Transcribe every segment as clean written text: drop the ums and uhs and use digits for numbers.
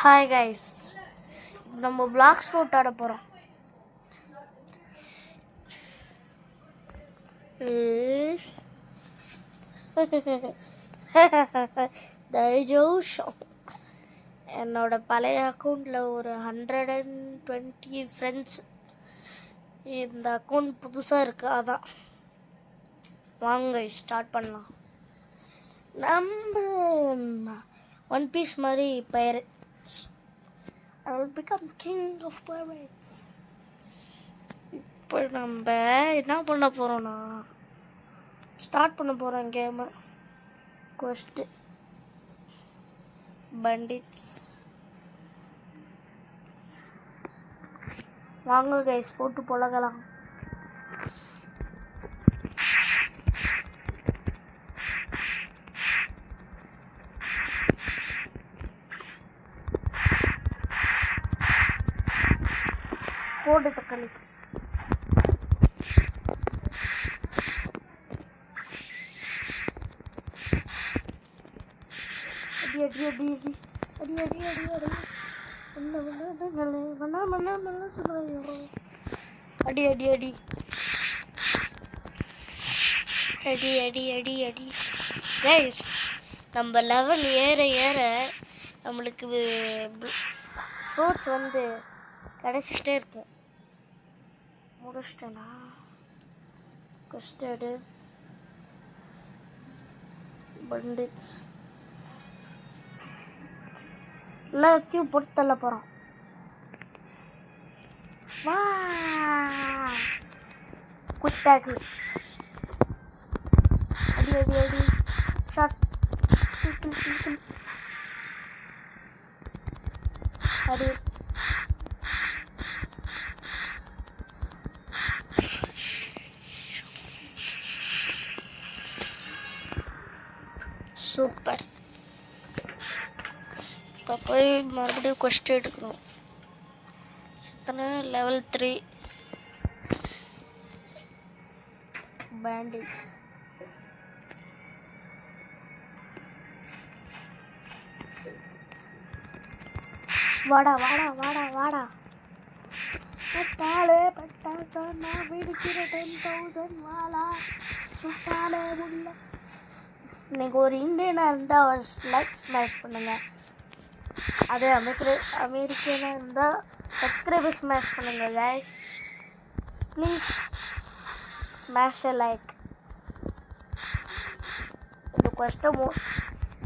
Hi guys, நம்ம blocks fort ஆட போகிறோம். தயவுசெய்து என்னோட பழைய அக்கௌண்ட்டில் ஒரு 120 ஃப்ரெண்ட்ஸ். இந்த அக்கௌண்ட் புதுசாக இருக்குது, அதான். வாங்க ஸ்டார்ட் பண்ணலாம். நம்ம ஒன் பீஸ் மாதிரி pirates. I will become king of pirates. இப்போ நம்ம என்ன பண்ண போகிறோன்னா, ஸ்டார்ட் பண்ண போகிறோம் கேமு. Cost pundits. வாங்க கைஸ், போட்டு பழகலாம். போடு தக்காளி. அடி அடி அடி அடி அடி அடி அடி அடி அடி அடி அடி அடி அடி அடி அடி. கைஸ், நம்ம லெவல் ஏற ஏற நம்மளுக்கு ஃப்ரூட்ஸ் வந்து கிடைச்சிட்டே இருக்கும். முடிச்சிட்டேனா? கஸ்டர்டு பண்டிட்ஸ் எல்லாத்தையும் போட்டு தள்ள போகிறோம். குட்டாக்கு அடி அடி அடி ஷாட் அடி. சூப்பர். இப்போ போய் மறுபடியும் கொஸ்ட் எடுக்கணும். எத்தனை? Level 3 bandits. வாடா வாடா வாடா வாடா. பட்டாலே பட்டாசா நான் வெடிக்கிற 10,000 வாடா. சுட்டாலே உள்ள. இன்னைக்கு ஒரு இந்தியனாக இருந்தால் ஒரு லைக் ஸ்மாஷ் பண்ணுங்க. அதே அமெரிக்கனாக இருந்தால் சப்ஸ்கிரைபர் ஸ்மாஷ் பண்ணுங்க guys. Please smash a like. இந்த கொஸ்டம்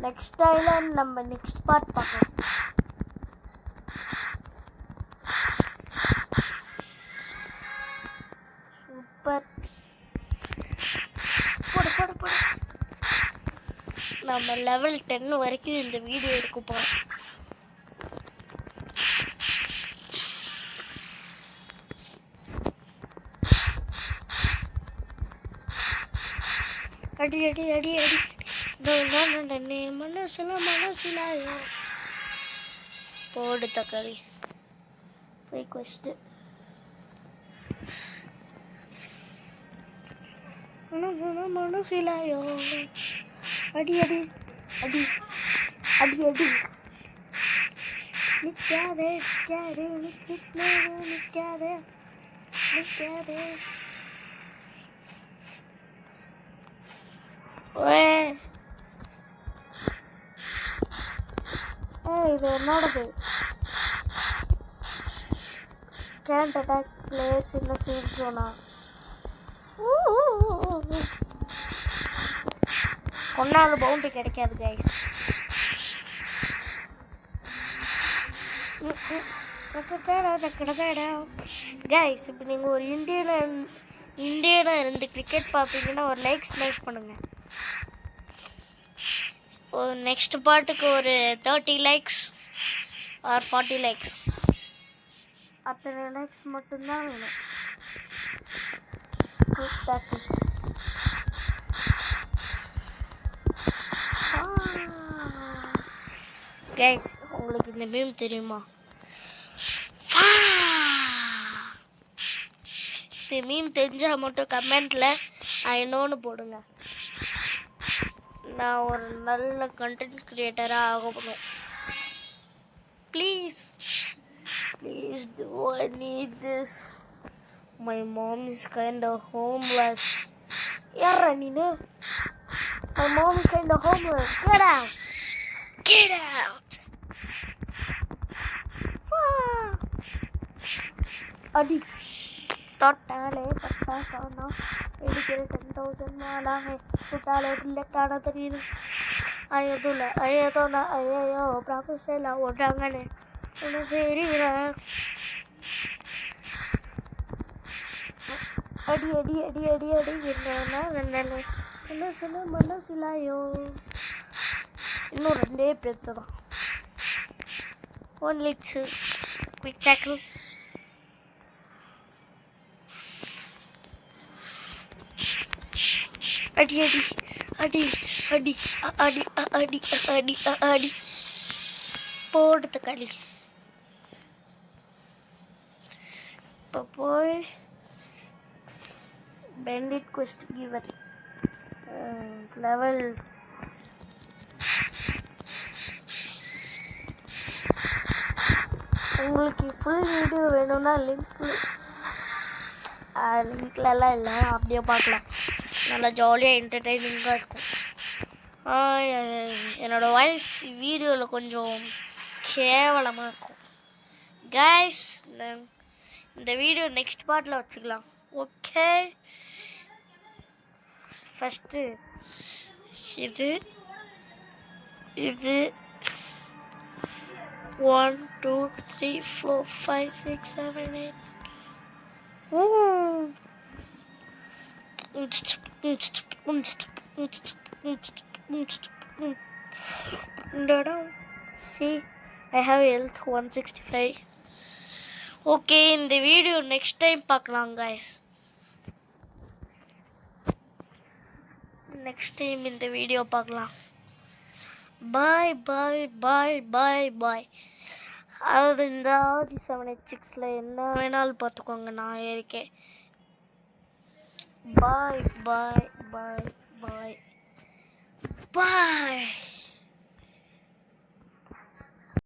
நெக்ஸ்ட் ஐலாண்ட் நம்ம நெக்ஸ்ட் பார்ட் பார்க்கலாம். சூப்பர். போடு போடு போடு. நம்ம லெவல் 10 வரைக்கும் இந்த வீடியோ எடுக்க போகிறோம். அடி அடி அடி அடி. மனசிலாயோ. போடு தக்காளி. போய் கொஸ்ட்டு மனசிலாயோ. அடி அடி அடி அடி அடி. நிற்காதே நிற்காதே நிற்காதே நிற்காதே. இது என்னோடது. Can't attack players in the safe zone. ஒன்னாவது பவுண்டரி கிடைக்காது கைஸ். கைஸ், இப்போ நீங்கள் ஒரு இந்தியனாக இருந்து கிரிக்கெட் பார்ப்பீங்கன்னா ஒரு லைக் ஸ்மாஷ் பண்ணுங்க. ஒரு நெக்ஸ்ட் பாட்டுக்கு ஒரு 30 லைக்ஸ் ஆர் 40 லைக்ஸ். அத்தனை லைக்ஸ் மட்டும்தான் வேணும். கைஸ், உங்களுக்கு இந்த மீம் தெரியுமா? இந்த மீம் தெரிஞ்சால் மட்டும் கமெண்ட்டில் ஐ நோன்னு போடுங்க. நான் ஒரு நல்ல கண்டென்ட் கிரியேட்டராக ஆகணும். please. Please do. I need this. My mom is kind of homeless. Yeah, Nina. My mom is kind of homeless. Get out. Get out. अभी टोटाले पत्ता सोना एडिके 10,000 माला है टोटाले लेटाना तरीन आये तो ना आये प्राप्त से ला ओडांगने उन्हें फेरी रहा अड़ी गिरना वन्नले उन्हें मना सिलायो इन्हों रंडे प्रत्येक only 2 quick tackle. अड़ी पोड़ तकड़ी boy bandit quest given level உங்களுக்கு ஃபுல் வீடியோ வேணும்னா லிங்க்லலாம் இல்லை அப்படியே பார்க்கலாம் நல்லா ஜாலியாக என்டர்டெய்னிங்காக இருக்கும் என்னோடய வாய்ஸ் வீடியோவில் கொஞ்சம் கேவலமாக இருக்கும் கைஸ் இந்த வீடியோ நெக்ஸ்ட் பார்ட்டில் வச்சுக்கலாம் ஓகே ஃபஸ்ட்டு இது 1 2 3 4 5 6 7 8 see I have health 165 okay இந்த வீடியோ நெக்ஸ்ட் டைம் பார்க்கலாம் guys நெக்ஸ்ட் டைம் இந்த வீடியோ பார்க்கலாம் bye அது இந்த ஆதி 786ல என்ன வேணாலும் பார்த்துக்கோங்க நான் இருக்கேன் bye